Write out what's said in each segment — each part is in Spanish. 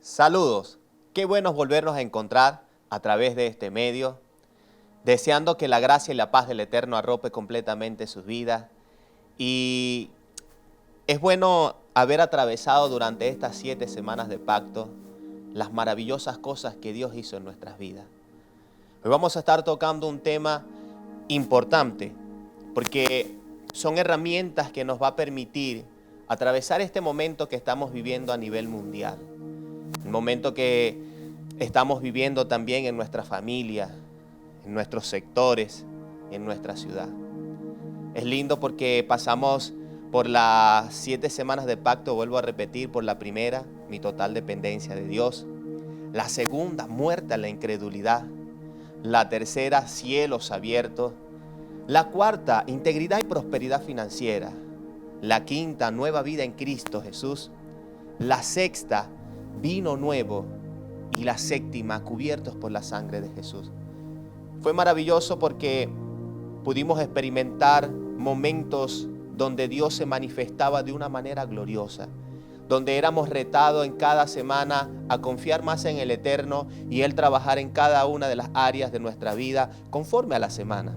Saludos, qué bueno volvernos a encontrar a través de este medio, deseando que la gracia y la paz del Eterno arrope completamente sus vidas. Y es bueno haber atravesado durante estas 7 semanas de pacto las maravillosas cosas que Dios hizo en nuestras vidas. Hoy vamos a estar tocando un tema importante, porque son herramientas que nos va a permitir atravesar este momento que estamos viviendo a nivel mundial. El momento que estamos viviendo también en nuestra familia, en nuestros sectores, en nuestra ciudad. Es lindo porque pasamos por las 7 semanas de pacto, vuelvo a repetir, por la primera, mi total dependencia de Dios. La segunda, muerte a la incredulidad. La tercera, cielos abiertos. La cuarta, integridad y prosperidad financiera. La quinta, nueva vida en Cristo Jesús. La sexta, vino nuevo. Y la séptima, cubiertos por la sangre de Jesús. Fue maravilloso porque pudimos experimentar momentos donde Dios se manifestaba de una manera gloriosa, donde éramos retados en cada semana a confiar más en el Eterno y Él trabajar en cada una de las áreas de nuestra vida conforme a la semana.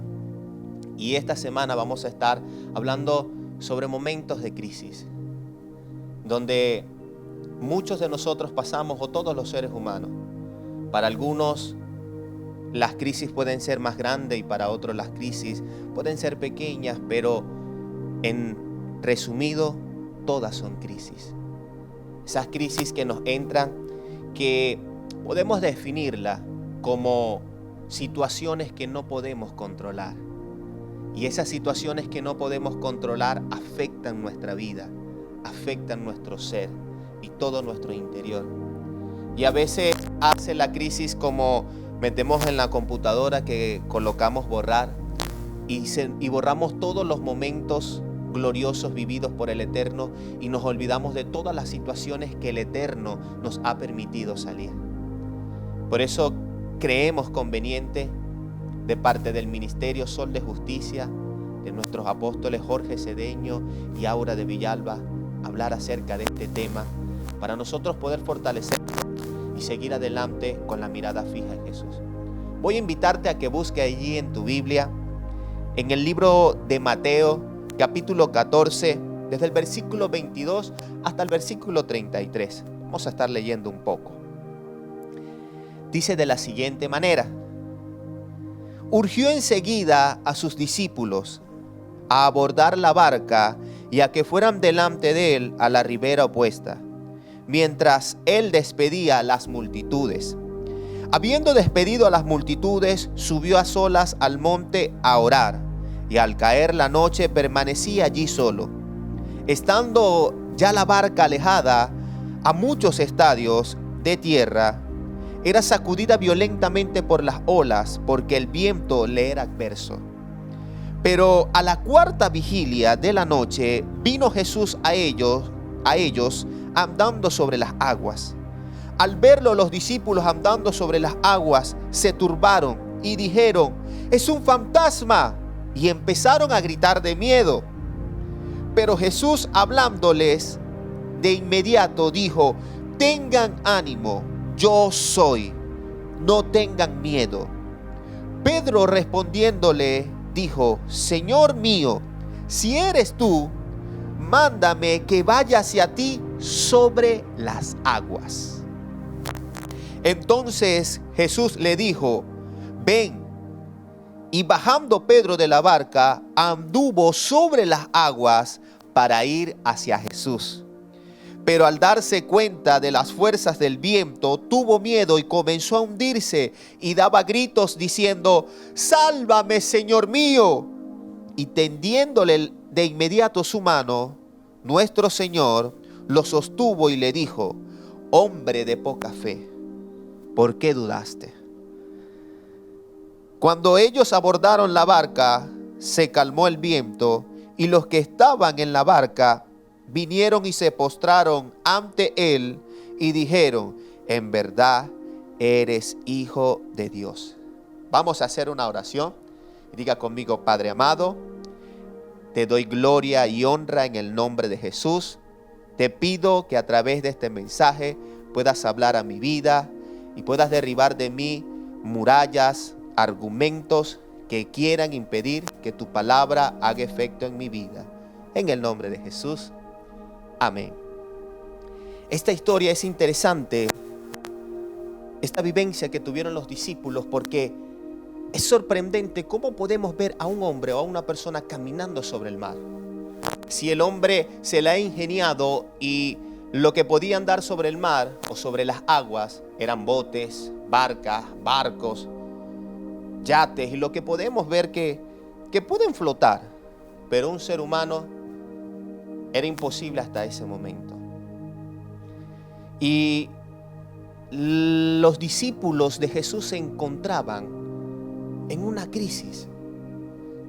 Y esta semana vamos a estar hablando sobre momentos de crisis, donde muchos de nosotros pasamos, o todos los seres humanos. Para algunos las crisis pueden ser más grandes y para otros las crisis pueden ser pequeñas, pero en resumido, todas son crisis. Esas crisis que nos entran, que podemos definirlas como situaciones que no podemos controlar. Y esas situaciones que no podemos controlar afectan nuestra vida, afectan nuestro ser y todo nuestro interior. Y a veces hace la crisis como metemos en la computadora que colocamos borrar y borramos todos los momentos gloriosos vividos por el Eterno y nos olvidamos de todas las situaciones que el Eterno nos ha permitido salir. Por eso creemos conveniente, de parte del Ministerio Sol de Justicia, de nuestros apóstoles Jorge Cedeño y Aura de Villalba, hablar acerca de este tema para nosotros poder fortalecernos y seguir adelante con la mirada fija en Jesús. Voy a invitarte a que busque allí en tu Biblia, en el libro de Mateo, capítulo 14, desde el versículo 22 hasta el versículo 33. Vamos a estar leyendo un poco. Dice de la siguiente manera: urgió enseguida a sus discípulos a abordar la barca y a que fueran delante de él a la ribera opuesta, mientras él despedía a las multitudes. Habiendo despedido a las multitudes, subió a solas al monte a orar, y al caer la noche permanecía allí solo. Estando ya la barca alejada a muchos estadios de tierra, era sacudida violentamente por las olas, porque el viento le era adverso. Pero a la cuarta vigilia de la noche vino Jesús a ellos andando sobre las aguas. Al verlo los discípulos andando sobre las aguas se turbaron y dijeron: es un fantasma, y empezaron a gritar de miedo. Pero Jesús, hablándoles de inmediato, dijo: tengan ánimo, yo soy, no tengan miedo. Pedro respondiéndole dijo: Señor mío, si eres tú, mándame que vaya hacia ti sobre las aguas. Entonces Jesús le dijo: ven. Y bajando Pedro de la barca, anduvo sobre las aguas para ir hacia Jesús. Pero al darse cuenta de las fuerzas del viento, tuvo miedo y comenzó a hundirse y daba gritos diciendo: sálvame, Señor mío. Y tendiéndole de inmediato su mano, nuestro Señor lo sostuvo y le dijo: hombre de poca fe, ¿por qué dudaste? Cuando ellos abordaron la barca, se calmó el viento, y los que estaban en la barca vinieron y se postraron ante él y dijeron: en verdad eres Hijo de Dios. Vamos a hacer una oración. Diga conmigo: Padre amado, te doy gloria y honra en el nombre de Jesús. Te pido que a través de este mensaje puedas hablar a mi vida y puedas derribar de mí murallas, argumentos que quieran impedir que tu palabra haga efecto en mi vida. En el nombre de Jesús. Amén. Esta historia es interesante, esta vivencia que tuvieron los discípulos, porque es sorprendente cómo podemos ver a un hombre o a una persona caminando sobre el mar. Si el hombre se la ha ingeniado y lo que podía andar sobre el mar o sobre las aguas eran botes, barcas, barcos, yates, y lo que podemos ver que pueden flotar, pero un ser humano era imposible hasta ese momento. Y los discípulos de Jesús se encontraban en una crisis.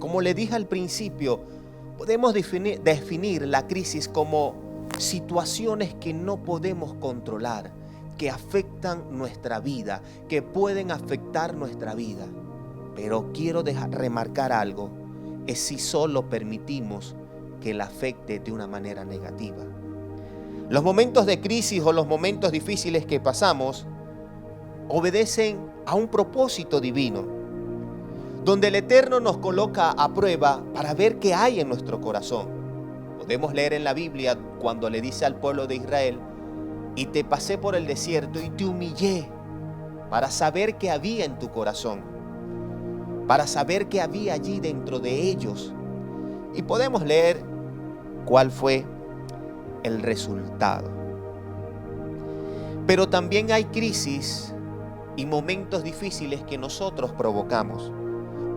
Como le dije al principio, podemos definir la crisis como situaciones que no podemos controlar, que afectan nuestra vida, que pueden afectar nuestra vida. Pero quiero remarcar algo, es si solo permitimos que la afecte de una manera negativa. Los momentos de crisis o los momentos difíciles que pasamos obedecen a un propósito divino, donde el Eterno nos coloca a prueba para ver qué hay en nuestro corazón. Podemos leer en la Biblia cuando le dice al pueblo de Israel: y te pasé por el desierto y te humillé para saber qué había en tu corazón, para saber qué había allí dentro de ellos. Y podemos leer cuál fue el resultado. Pero también hay crisis y momentos difíciles que nosotros provocamos.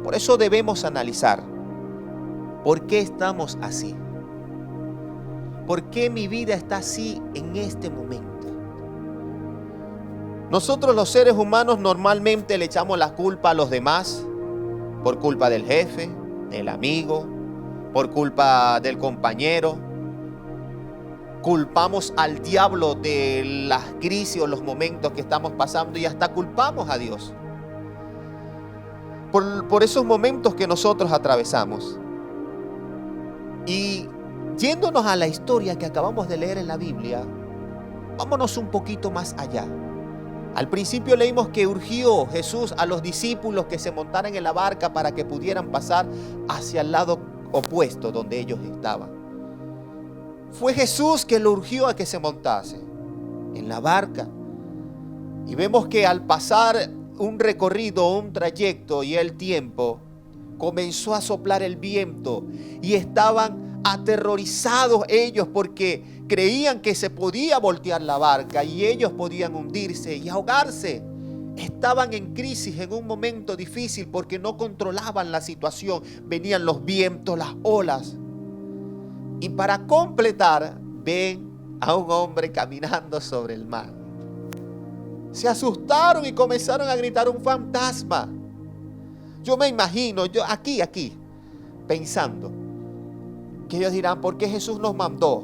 Por eso debemos analizar por qué estamos así. ¿Por qué mi vida está así en este momento? Nosotros los seres humanos normalmente le echamos la culpa a los demás, por culpa del jefe, del amigo, por culpa del compañero. Culpamos al diablo de las crisis o los momentos que estamos pasando y hasta culpamos a Dios por esos momentos que nosotros atravesamos. Y yéndonos a la historia que acabamos de leer en la Biblia, vámonos un poquito más allá. Al principio leímos que urgió Jesús a los discípulos que se montaran en la barca para que pudieran pasar hacia el lado opuesto donde ellos estaban. Fue Jesús que lo urgió a que se montase en la barca. Y vemos que al pasar un recorrido, un trayecto y el tiempo, comenzó a soplar el viento y estaban aterrorizados ellos porque creían que se podía voltear la barca y ellos podían hundirse y ahogarse. Estaban en crisis, en un momento difícil porque no controlaban la situación. Venían los vientos, las olas. Y para completar, ven a un hombre caminando sobre el mar. Se asustaron y comenzaron a gritar: un fantasma. Yo me imagino, yo aquí, pensando, que ellos dirán: ¿por qué Jesús nos mandó?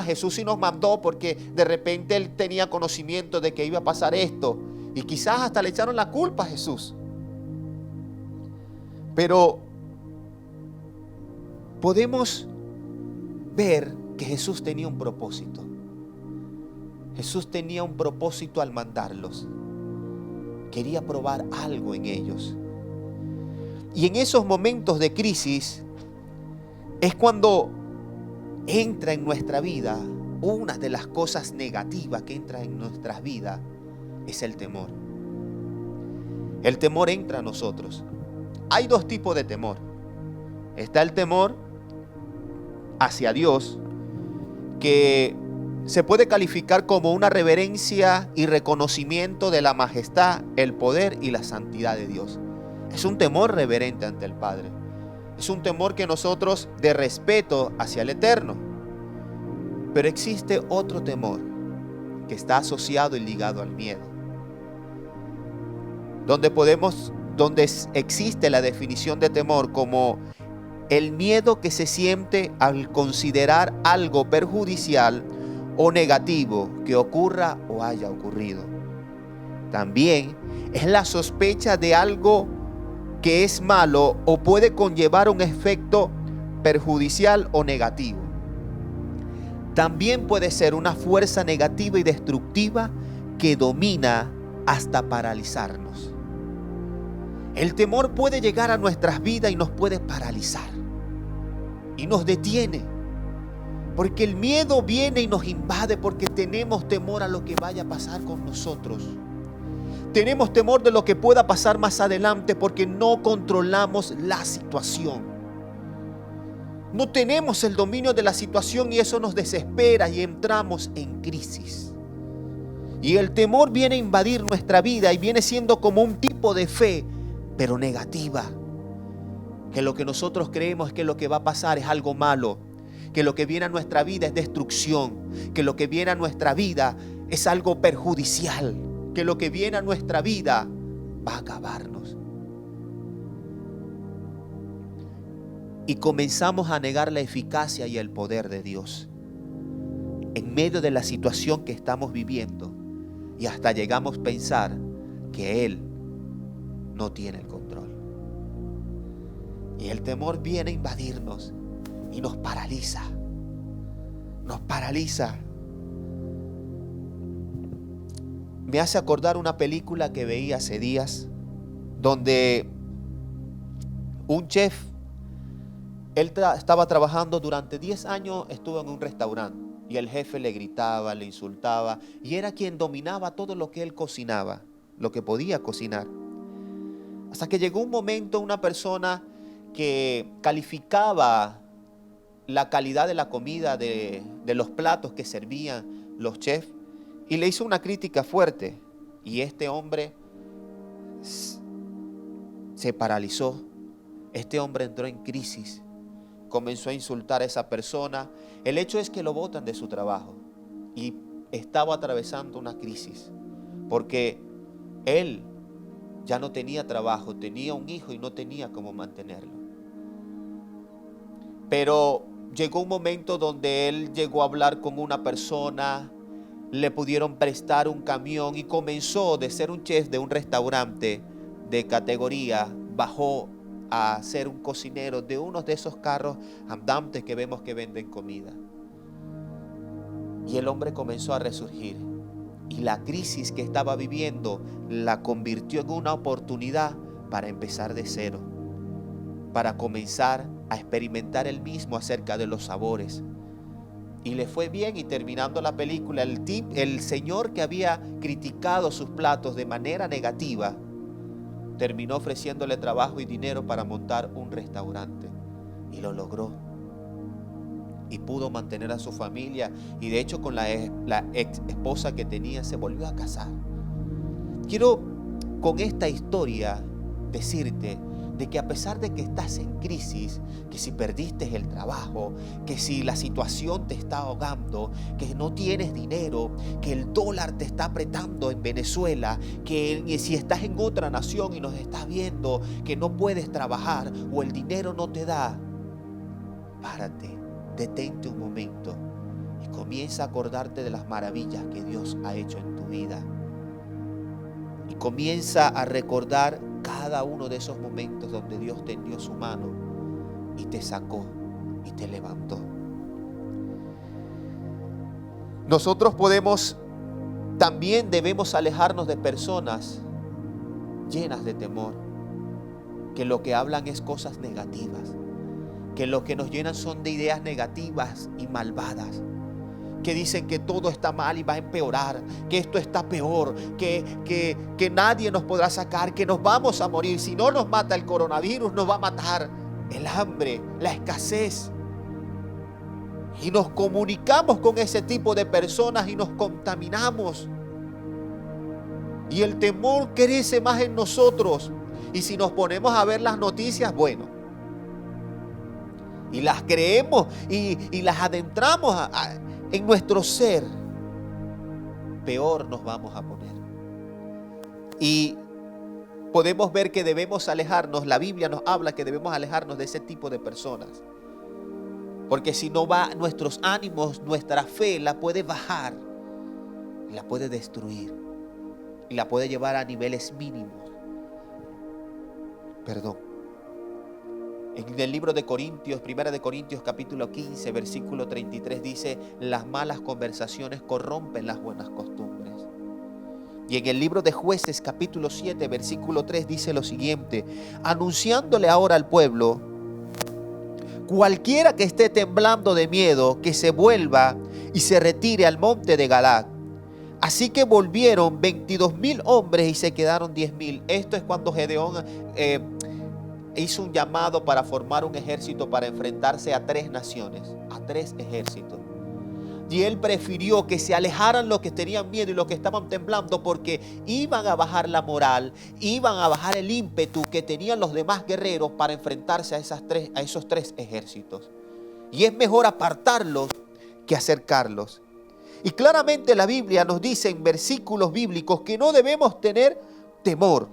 Jesús sí nos mandó porque de repente Él tenía conocimiento de que iba a pasar esto. Y quizás hasta le echaron la culpa a Jesús. Pero podemos ver que Jesús tenía un propósito. Jesús tenía un propósito al mandarlos. Quería probar algo en ellos. Y en esos momentos de crisis es cuando entra en nuestra vida una de las cosas negativas que entra en nuestras vidas, es el temor. El temor entra a nosotros. Hay dos tipos de temor. Está el temor hacia Dios, que se puede calificar como una reverencia y reconocimiento de la majestad, el poder y la santidad de Dios. Es un temor reverente ante el Padre. Es un temor que nosotros de respeto hacia el Eterno. Pero existe otro temor que está asociado y ligado al miedo. Donde existe la definición de temor como el miedo que se siente al considerar algo perjudicial o negativo que ocurra o haya ocurrido. También es la sospecha de algo que es malo o puede conllevar un efecto perjudicial o negativo. También puede ser una fuerza negativa y destructiva que domina hasta paralizarnos. El temor puede llegar a nuestras vidas y nos puede paralizar. Y nos detiene. Porque el miedo viene y nos invade porque tenemos temor a lo que vaya a pasar con nosotros. Tenemos temor de lo que pueda pasar más adelante porque no controlamos la situación. No tenemos el dominio de la situación y eso nos desespera y entramos en crisis. Y el temor viene a invadir nuestra vida y viene siendo como un tipo de fe, pero negativa. Que lo que nosotros creemos es que lo que va a pasar es algo malo. Que lo que viene a nuestra vida es destrucción. Que lo que viene a nuestra vida es algo perjudicial. Que lo que viene a nuestra vida va a acabarnos. Y comenzamos a negar la eficacia y el poder de Dios en medio de la situación que estamos viviendo. Y hasta llegamos a pensar que Él no tiene el control. Y el temor viene a invadirnos y nos paraliza. Nos paraliza. Me hace acordar una película que veí hace días, donde un chef, él estaba trabajando durante 10 años, estuvo en un restaurante y el jefe le gritaba, le insultaba y era quien dominaba todo lo que él cocinaba, lo que podía cocinar. Hasta que llegó un momento, una persona que calificaba la calidad de la comida, de los platos que servían los chefs, y le hizo una crítica fuerte. Y este hombre se paralizó. Este hombre entró en crisis. Comenzó a insultar a esa persona. El hecho es que lo botan de su trabajo. Y estaba atravesando una crisis. Porque él ya no tenía trabajo, tenía un hijo y no tenía cómo mantenerlo. Pero llegó un momento donde él llegó a hablar con una persona, le pudieron prestar un camión y comenzó de ser un chef de un restaurante de categoría, bajó a ser un cocinero de uno de esos carros andantes que vemos que venden comida. Y el hombre comenzó a resurgir. Y la crisis que estaba viviendo la convirtió en una oportunidad para empezar de cero, para comenzar a experimentar él mismo acerca de los sabores. Y le fue bien, y terminando la película, el señor que había criticado sus platos de manera negativa, terminó ofreciéndole trabajo y dinero para montar un restaurante. Y lo logró. Y pudo mantener a su familia. Y de hecho con la ex esposa que tenía se volvió a casar. Quiero con esta historia decirte de que a pesar de que estás en crisis, que si perdiste el trabajo, que si la situación te está ahogando, que no tienes dinero, que el dólar te está apretando en Venezuela, que si estás en otra nación y nos estás viendo que no puedes trabajar o el dinero no te da, párate, detente un momento y comienza a acordarte de las maravillas que Dios ha hecho en tu vida. Y comienza a recordar cada uno de esos momentos donde Dios tendió su mano y te sacó y te levantó. Nosotros también debemos alejarnos de personas llenas de temor, que lo que hablan es cosas negativas, que lo que nos llenan son de ideas negativas y malvadas, que dicen que todo está mal y va a empeorar, que esto está peor, que nadie nos podrá sacar, que nos vamos a morir. Si no nos mata el coronavirus, nos va a matar el hambre, la escasez. Y nos comunicamos con ese tipo de personas y nos contaminamos. Y el temor crece más en nosotros. Y si nos ponemos a ver las noticias, bueno, y las creemos y las adentramos en nuestro ser, peor nos vamos a poner. Y podemos ver que debemos alejarnos. La Biblia nos habla que debemos alejarnos de ese tipo de personas, porque si no va nuestros ánimos, nuestra fe la puede bajar, la puede destruir y la puede llevar a niveles mínimos. En el libro de Corintios, 1 Corintios capítulo 15, versículo 33 dice: las malas conversaciones corrompen las buenas costumbres. Y en el libro de Jueces, capítulo 7, versículo 3, dice lo siguiente: anunciándole ahora al pueblo: cualquiera que esté temblando de miedo, que se vuelva y se retire al monte de Galaad. Así que volvieron 22,000 hombres y se quedaron 10,000. Esto es cuando Gedeón hizo un llamado para formar un ejército para enfrentarse a 3 naciones, a 3 ejércitos. Y él prefirió que se alejaran los que tenían miedo y los que estaban temblando, porque iban a bajar la moral, iban a bajar el ímpetu que tenían los demás guerreros para enfrentarse a esos 3 ejércitos. Y es mejor apartarlos que acercarlos. Y claramente la Biblia nos dice en versículos bíblicos que no debemos tener temor,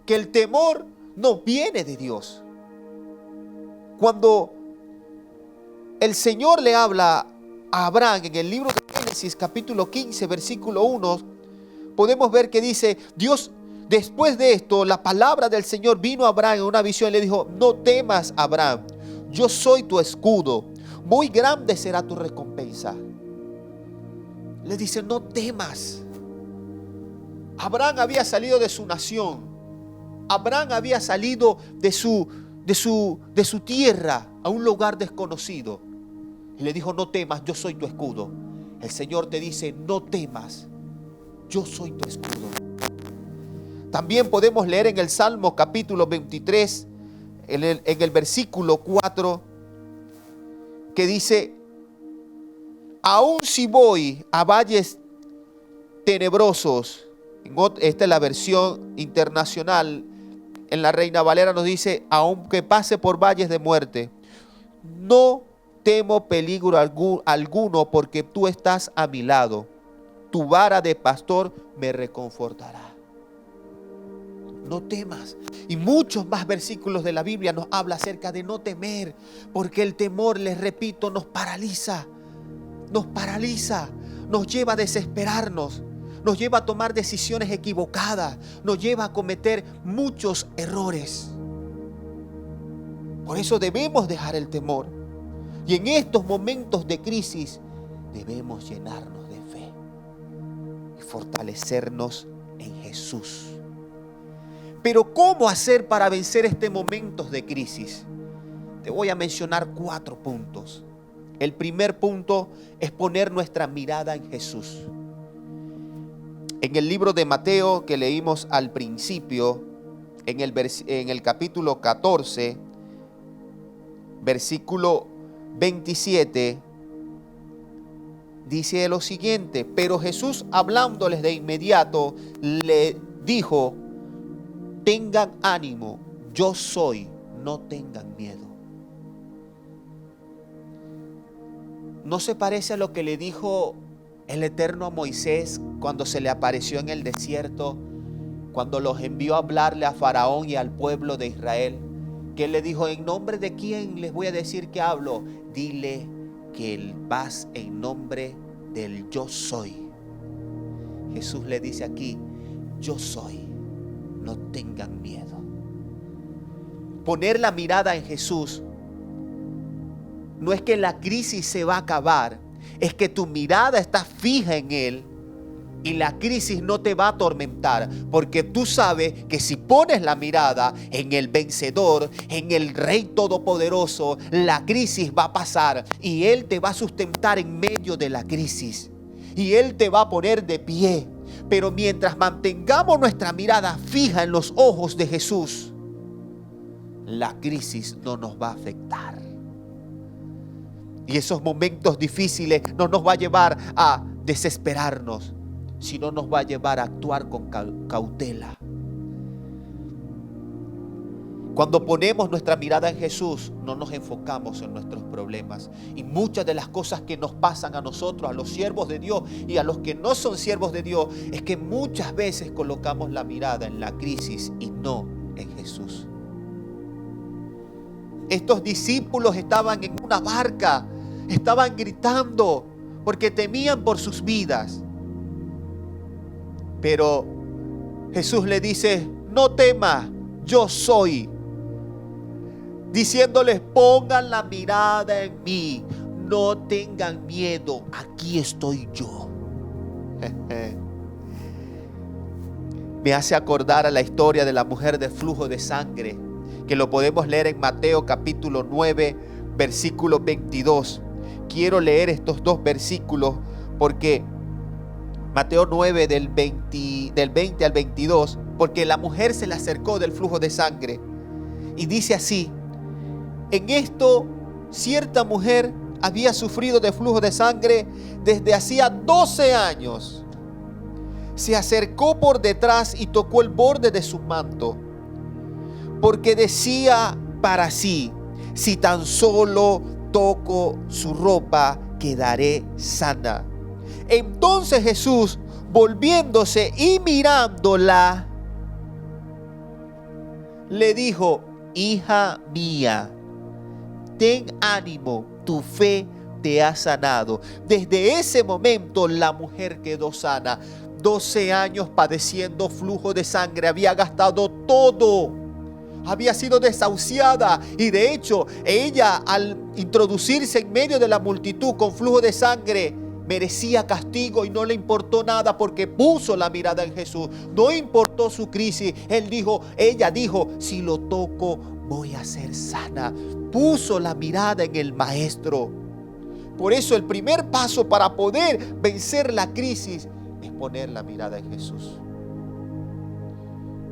que el temor no viene de Dios. Cuando el Señor le habla a Abraham en el libro de Génesis capítulo 15 versículo 1, podemos ver que dice: Dios, después de esto, la palabra del Señor vino a Abraham en una visión y le dijo: no temas, Abraham, yo soy tu escudo, muy grande será tu recompensa. Le dice: no temas. Abraham había salido de su nación, Abraham había salido de su tierra a un lugar desconocido. Y le dijo: no temas, yo soy tu escudo. El Señor te dice: no temas, yo soy tu escudo. También podemos leer en el Salmo capítulo 23, en el versículo 4, que dice: aun si voy a valles tenebrosos, esta es la versión internacional, en la Reina Valera nos dice: aunque pase por valles de muerte, no temo peligro alguno, porque tú estás a mi lado. Tu vara de pastor me reconfortará. No temas. Y muchos más versículos de la Biblia nos habla acerca de no temer, porque el temor, les repito, nos paraliza, nos lleva a desesperarnos, nos lleva a tomar decisiones equivocadas, nos lleva a cometer muchos errores. Por eso debemos dejar el temor. Y en estos momentos de crisis debemos llenarnos de fe y fortalecernos en Jesús. Pero ¿cómo hacer para vencer estos momentos de crisis? Te voy a mencionar 4 puntos. El primer punto es poner nuestra mirada en Jesús. En el libro de Mateo que leímos al principio, en el capítulo 14, versículo 27, dice lo siguiente: pero Jesús, hablándoles de inmediato, le dijo: tengan ánimo, yo soy, no tengan miedo. ¿No se parece a lo que le dijo el Eterno a Moisés cuando se le apareció en el desierto, cuando los envió a hablarle a Faraón y al pueblo de Israel? Que él le dijo: ¿en nombre de quién les voy a decir que hablo? Dile que vas en nombre del yo soy. Jesús le dice aquí: yo soy, no tengan miedo. Poner la mirada en Jesús no es que la crisis se va a acabar, es que tu mirada está fija en Él y la crisis no te va a atormentar, porque tú sabes que si pones la mirada en el vencedor, en el Rey Todopoderoso, la crisis va a pasar y Él te va a sustentar en medio de la crisis y Él te va a poner de pie. Pero mientras mantengamos nuestra mirada fija en los ojos de Jesús, la crisis no nos va a afectar. Y esos momentos difíciles no nos va a llevar a desesperarnos, sino nos va a llevar a actuar con cautela. Cuando ponemos nuestra mirada en Jesús, no nos enfocamos en nuestros problemas. Y muchas de las cosas que nos pasan a nosotros, a los siervos de Dios y a los que no son siervos de Dios, es que muchas veces colocamos la mirada en la crisis y no en Jesús. Estos discípulos estaban en una barca, estaban gritando porque temían por sus vidas. Pero Jesús le dice: no temas, yo soy. Diciéndoles: pongan la mirada en mí, no tengan miedo, aquí estoy yo. me hace acordar a la historia de la mujer de flujo de sangre, que lo podemos leer en Mateo capítulo 9, versículo 22. Quiero leer estos dos versículos porque Mateo 9 del 20 al 22, porque la mujer se le acercó del flujo de sangre y dice así: en esto cierta mujer había sufrido de flujo de sangre desde hacía 12 años. Se acercó por detrás y tocó el borde de su manto, porque decía para sí: si tan solo toco su ropa, quedaré sana. Entonces Jesús, volviéndose y mirándola, le dijo: hija mía, ten ánimo, tu fe te ha sanado. Desde ese momento la mujer quedó sana. 12 años padeciendo flujo de sangre, había gastado todo, había sido desahuciada, y de hecho ella, al introducirse en medio de la multitud con flujo de sangre, merecía castigo y no le importó nada, porque puso la mirada en Jesús. No importó su crisis. Ella dijo: si lo toco voy a ser sana. Puso la mirada en el Maestro. Por eso el primer paso para poder vencer la crisis es poner la mirada en Jesús.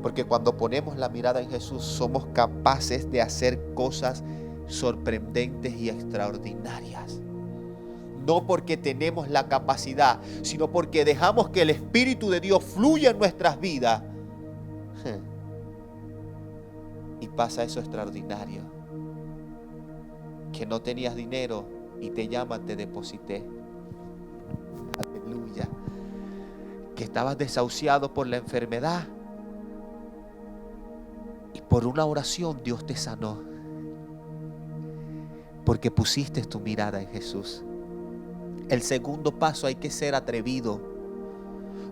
Porque cuando ponemos la mirada en Jesús, somos capaces de hacer cosas sorprendentes y extraordinarias. No porque tenemos la capacidad, sino porque dejamos que el Espíritu de Dios fluya en nuestras vidas. Y pasa eso extraordinario. Que no tenías dinero y te llaman, te deposité. Aleluya. Que estabas desahuciado por la enfermedad y por una oración Dios te sanó. Porque pusiste tu mirada en Jesús. El segundo paso, hay que ser atrevido.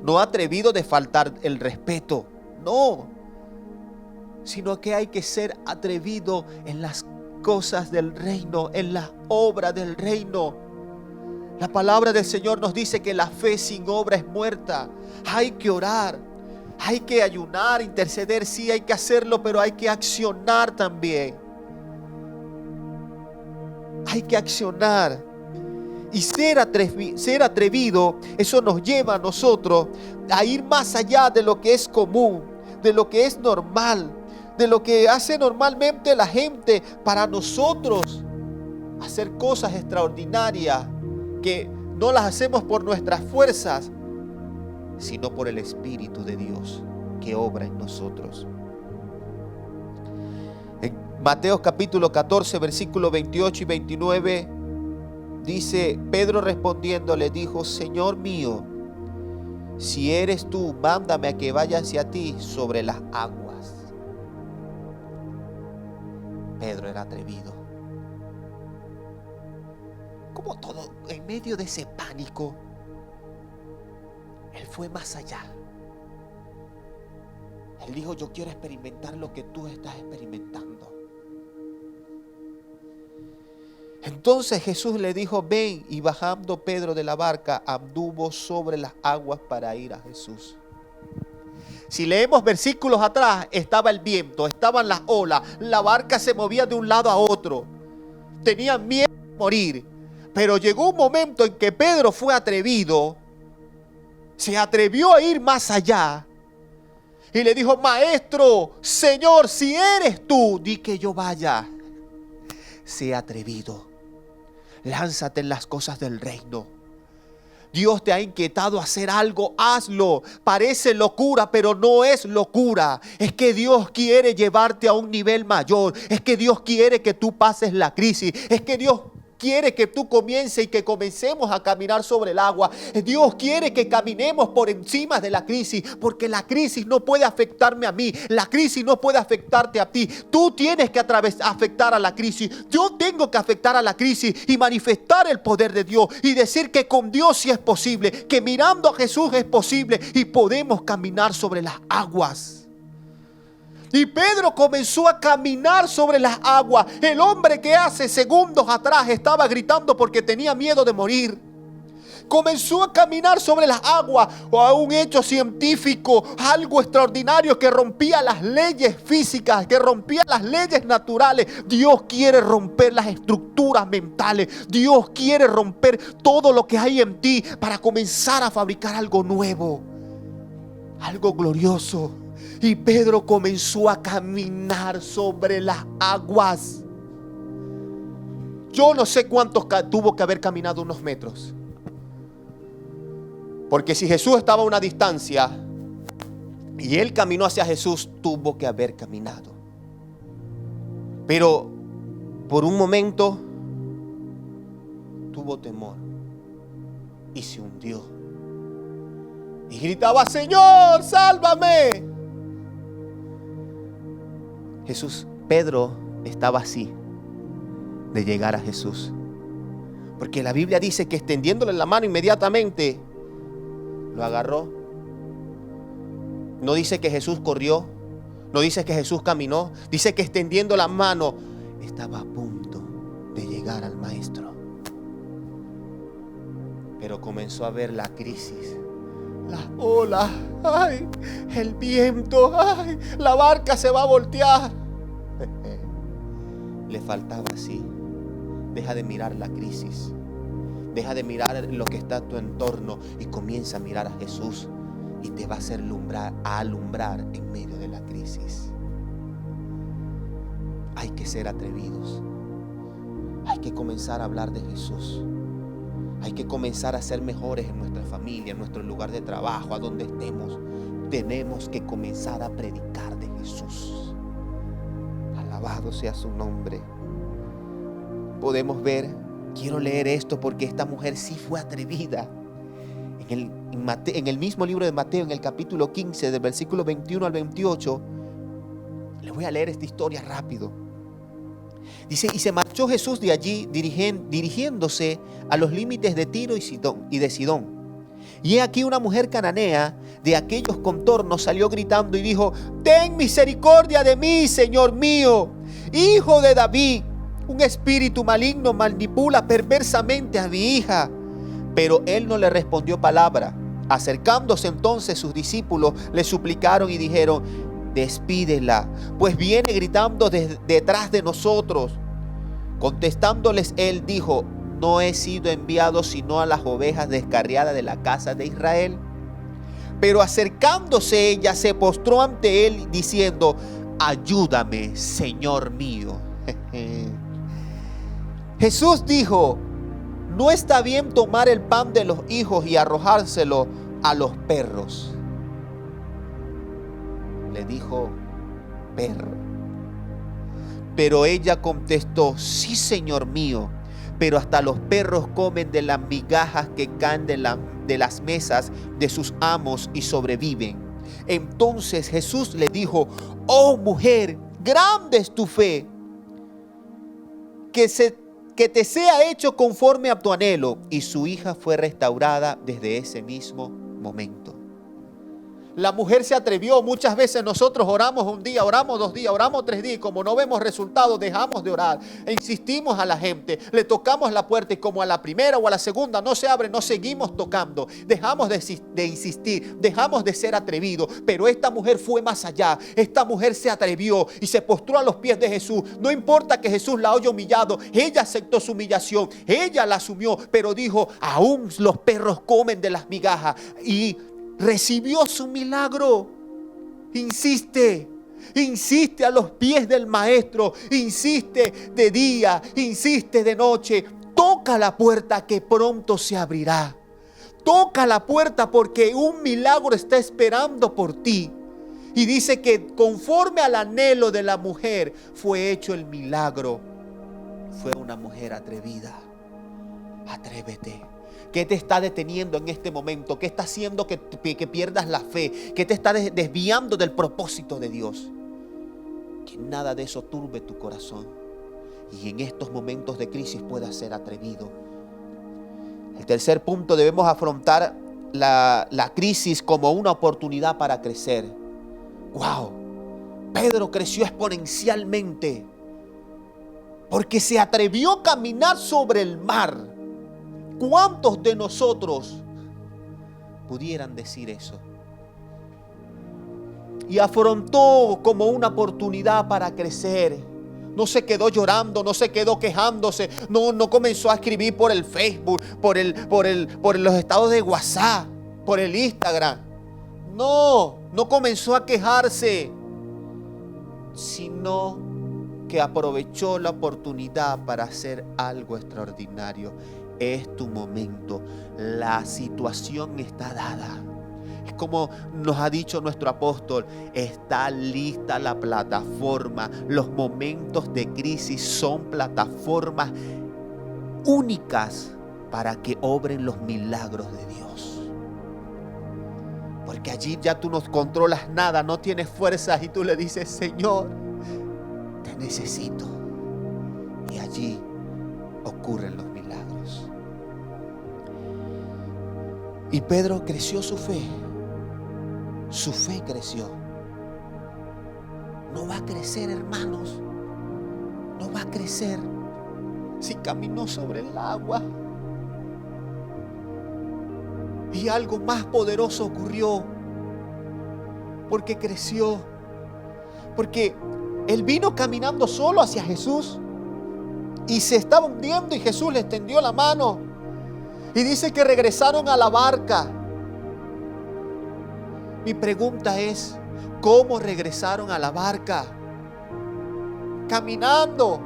No atrevido de faltar el respeto, no. Sino que hay que ser atrevido en las cosas del reino, en la obra del reino. La palabra del Señor nos dice que la fe sin obra es muerta. Hay que orar, hay que ayunar, interceder, sí hay que hacerlo, pero hay que accionar también. Hay que accionar. Y ser atrevido, eso nos lleva a nosotros a ir más allá de lo que es común, de lo que es normal, de lo que hace normalmente la gente. Para nosotros hacer cosas extraordinarias que no las hacemos por nuestras fuerzas, sino por el Espíritu de Dios que obra en nosotros. En Mateo capítulo 14, versículos 28 y 29, dice: Pedro respondiendo le dijo: Señor mío, si eres tú, mándame a que vaya hacia ti sobre las aguas. Pedro era atrevido. Como todo, en medio de ese pánico, él fue más allá. Él dijo: yo quiero experimentar lo que tú estás experimentando. Entonces Jesús le dijo: ven. Y bajando Pedro de la barca, anduvo sobre las aguas para ir a Jesús. Si leemos versículos atrás, estaba el viento, estaban las olas, la barca se movía de un lado a otro. Tenían miedo de morir. Pero llegó un momento en que Pedro fue atrevido, se atrevió a ir más allá y le dijo: Maestro, Señor, si eres tú, di que yo vaya. Sé atrevido, lánzate en las cosas del reino. Dios te ha inquietado a hacer algo, hazlo. Parece locura, pero no es locura. Es que Dios quiere llevarte a un nivel mayor. Es que Dios quiere que tú pases la crisis. Es que Dios quiere que tú comiences y que comencemos a caminar sobre el agua. Dios quiere que caminemos por encima de la crisis, porque la crisis no puede afectarme a mí, la crisis no puede afectarte a ti. Tú tienes que afectar a la crisis. Yo tengo que afectar a la crisis y manifestar el poder de Dios y decir que con Dios sí es posible, que mirando a Jesús es posible y podemos caminar sobre las aguas. Y Pedro comenzó a caminar sobre las aguas. El hombre que hace segundos atrás estaba gritando porque tenía miedo de morir, comenzó a caminar sobre las aguas, o a un hecho científico, algo extraordinario que rompía las leyes físicas, que rompía las leyes naturales. Dios quiere romper las estructuras mentales. Dios quiere romper todo lo que hay en ti para comenzar a fabricar algo nuevo, algo glorioso. Y Pedro comenzó a caminar sobre las aguas. Yo no sé cuántos tuvo que haber caminado, unos metros. Porque si Jesús estaba a una distancia y él caminó hacia Jesús, tuvo que haber caminado. Pero por un momento tuvo temor y se hundió. Y gritaba: Señor, sálvame. Pedro estaba así de llegar a Jesús. Porque la Biblia dice que extendiéndole la mano inmediatamente lo agarró. No dice que Jesús corrió, no dice que Jesús caminó, dice que extendiendo la mano estaba a punto de llegar al maestro. Pero comenzó a ver la crisis, las olas, ay, el viento, ay, la barca se va a voltear. Le faltaba así. Deja de mirar la crisis, deja de mirar lo que está a tu entorno y comienza a mirar a Jesús, y te va a hacer alumbrar en medio de la crisis. Hay que ser atrevidos. Hay que comenzar a hablar de Jesús. Hay que comenzar a ser mejores en nuestra familia, en nuestro lugar de trabajo, a donde estemos. Tenemos que comenzar a predicar de Jesús. Alabado sea su nombre. Podemos ver, quiero leer esto porque esta mujer sí fue atrevida. En el mismo libro de Mateo, en el capítulo 15, del versículo 21 al 28, les voy a leer esta historia rápido. Dice: y se marchó Jesús de allí, dirigiéndose a los límites de Tiro y de Sidón. Y he aquí una mujer cananea de aquellos contornos salió gritando y dijo: ten misericordia de mí, Señor mío, Hijo de David. Un espíritu maligno manipula perversamente a mi hija. Pero él no le respondió palabra. Acercándose entonces sus discípulos, le suplicaron y dijeron: despídela, pues viene gritando detrás de nosotros. Contestándoles él dijo: no he sido enviado sino a las ovejas descarriadas de la casa de Israel. Pero acercándose ella, se postró ante él diciendo: ayúdame, Señor mío. Jesús dijo: no está bien tomar el pan de los hijos y arrojárselo a los perros. Le dijo perro. Pero ella contestó: sí, Señor mío, pero hasta los perros comen de las migajas que caen de las mesas de sus amos y sobreviven. Entonces Jesús le dijo: oh mujer, grande es tu fe, que te sea hecho conforme a tu anhelo. Y su hija fue restaurada desde ese mismo momento. La mujer se atrevió. Muchas veces nosotros oramos un día, oramos 2 días, oramos 3 días, y como no vemos resultados, dejamos de orar e insistimos a la gente, le tocamos la puerta y como a la primera o a la segunda no se abre, no seguimos tocando, dejamos de insistir, dejamos de ser atrevidos. Pero esta mujer fue más allá. Esta mujer se atrevió y se postró a los pies de Jesús. No importa que Jesús la haya humillado, ella aceptó su humillación, ella la asumió, pero dijo: aún los perros comen de las migajas, y recibió su milagro. Insiste a los pies del maestro, insiste de día, insiste de noche. Toca la puerta que pronto se abrirá. Toca la puerta porque un milagro está esperando por ti. Y dice que conforme al anhelo de la mujer fue hecho el milagro. Fue una mujer atrevida. Atrévete. ¿Qué te está deteniendo en este momento? ¿Qué está haciendo que pierdas la fe? ¿Qué te está desviando del propósito de Dios? Que nada de eso turbe tu corazón. Y en estos momentos de crisis puedas ser atrevido. El tercer punto: debemos afrontar la crisis como una oportunidad para crecer. ¡Wow! Pedro creció exponencialmente porque se atrevió a caminar sobre el mar. ¿Cuántos de nosotros pudieran decir eso? Y afrontó como una oportunidad para crecer. No se quedó llorando, no se quedó quejándose, no comenzó a escribir por el Facebook, por los estados de WhatsApp, por el Instagram. No comenzó a quejarse, sino que aprovechó la oportunidad para hacer algo extraordinario. Es tu momento, la situación está dada. Es como nos ha dicho nuestro apóstol, está lista la plataforma. Los momentos de crisis son plataformas únicas para que obren los milagros de Dios. Porque allí ya tú no controlas nada, no tienes fuerzas y tú le dices, Señor, te necesito. Y allí ocurren los milagros. Y Pedro creció su fe. Su fe creció. No va a crecer, hermanos. No va a crecer si caminó sobre el agua. Y algo más poderoso ocurrió. Porque creció. Porque él vino caminando solo hacia Jesús. Y se estaba hundiendo y Jesús le extendió la mano. Y dice que regresaron a la barca. Mi pregunta es, ¿cómo regresaron a la barca? Caminando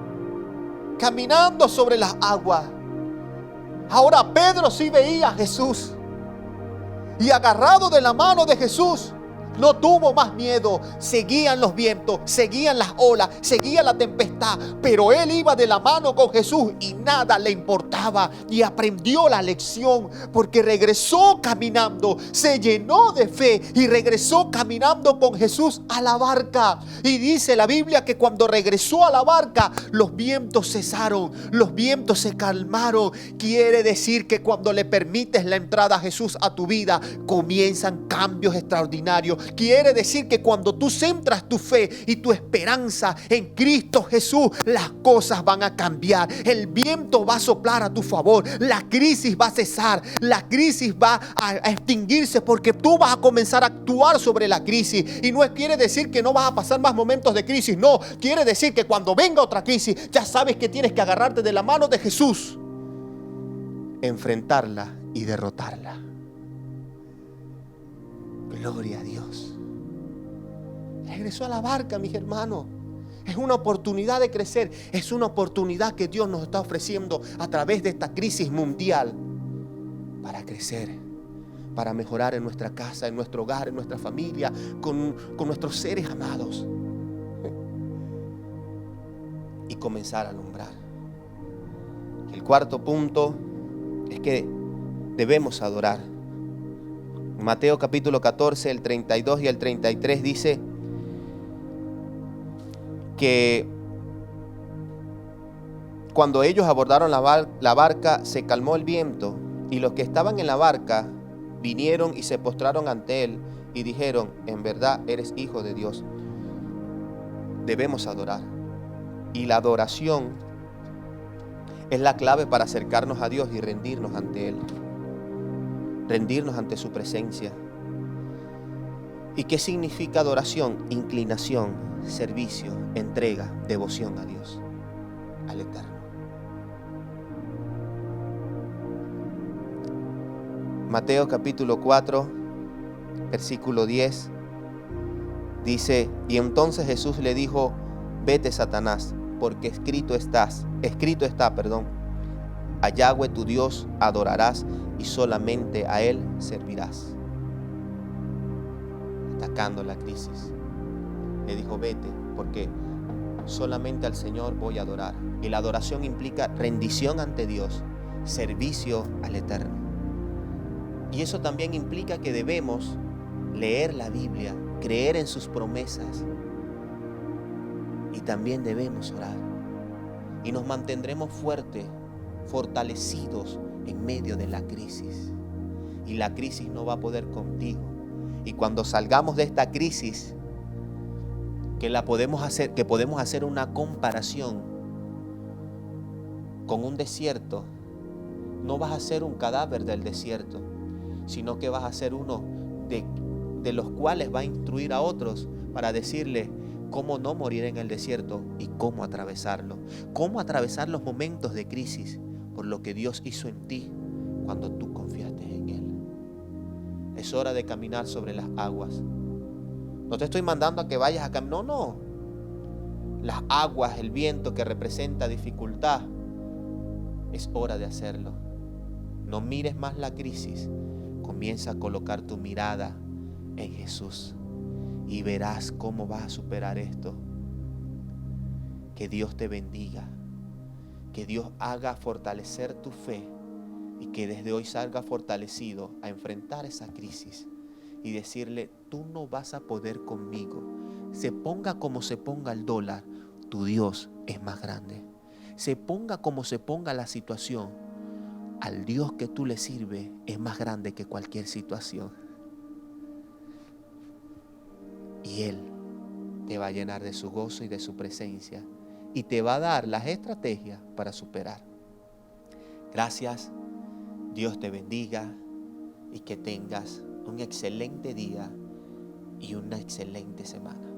sobre las aguas. Ahora Pedro sí veía a Jesús. Y agarrado de la mano de Jesús, no tuvo más miedo. Seguían los vientos, seguían las olas, seguía la tempestad. Pero él iba de la mano con Jesús y nada le importaba. Y aprendió la lección porque regresó caminando. Se llenó de fe y regresó caminando con Jesús a la barca. Y dice la Biblia que cuando regresó a la barca, los vientos cesaron, los vientos se calmaron. Quiere decir que cuando le permites la entrada a Jesús a tu vida, comienzan cambios extraordinarios. Quiere decir que cuando tú centras tu fe y tu esperanza en Cristo Jesús, las cosas van a cambiar. El viento va a soplar a tu favor. La crisis va a cesar. La crisis va a extinguirse porque tú vas a comenzar a actuar sobre la crisis. Y no quiere decir que no vas a pasar más momentos de crisis. No, quiere decir que cuando venga otra crisis, ya sabes que tienes que agarrarte de la mano de Jesús, enfrentarla y derrotarla. Gloria a Dios. Regresó a la barca, mis hermanos. Es una oportunidad de crecer. Es una oportunidad que Dios nos está ofreciendo a través de esta crisis mundial para crecer, para mejorar en nuestra casa, en nuestro hogar, en nuestra familia, con nuestros seres amados y comenzar a alumbrar. El cuarto punto es que debemos adorar. Mateo capítulo 14, el 32 y el 33 dice que cuando ellos abordaron la barca, se calmó el viento y los que estaban en la barca vinieron y se postraron ante él y dijeron, en verdad eres hijo de Dios. Debemos adorar. Y la adoración es la clave para acercarnos a Dios y rendirnos ante Él. Rendirnos ante su presencia. ¿Y qué significa adoración? Inclinación, servicio, entrega, devoción a Dios, al Eterno. Mateo capítulo 4, versículo 10, dice, y entonces Jesús le dijo, vete, Satanás, porque escrito está, a Yahweh tu Dios adorarás y solamente a Él servirás. Atacando la crisis, le dijo, vete, porque solamente al Señor voy a adorar. Y la adoración implica rendición ante Dios, servicio al Eterno. Y eso también implica que debemos leer la Biblia, creer en sus promesas, y también debemos orar. Y nos mantendremos fuertes, fortalecidos en medio de la crisis. Y la crisis no va a poder contigo. Y cuando salgamos de esta crisis, que podemos hacer una comparación con un desierto, no vas a ser un cadáver del desierto, sino que vas a ser uno de los cuales va a instruir a otros para decirle cómo no morir en el desierto y cómo atravesarlo. Cómo atravesar los momentos de crisis por lo que Dios hizo en ti cuando tú confiaste en Él. Es hora de caminar sobre las aguas. No te estoy mandando a que vayas a caminar, no. Las aguas, el viento que representa dificultad, es hora de hacerlo. No mires más la crisis. Comienza a colocar tu mirada en Jesús y verás cómo vas a superar esto. Que Dios te bendiga. Que Dios haga fortalecer tu fe y que desde hoy salga fortalecido a enfrentar esa crisis y decirle: tú no vas a poder conmigo. Se ponga como se ponga el dólar, tu Dios es más grande. Se ponga como se ponga la situación, al Dios que tú le sirves es más grande que cualquier situación. Y Él te va a llenar de su gozo y de su presencia y te va a dar las estrategias para superar. Gracias, Dios te bendiga y que tengas un excelente día y una excelente semana.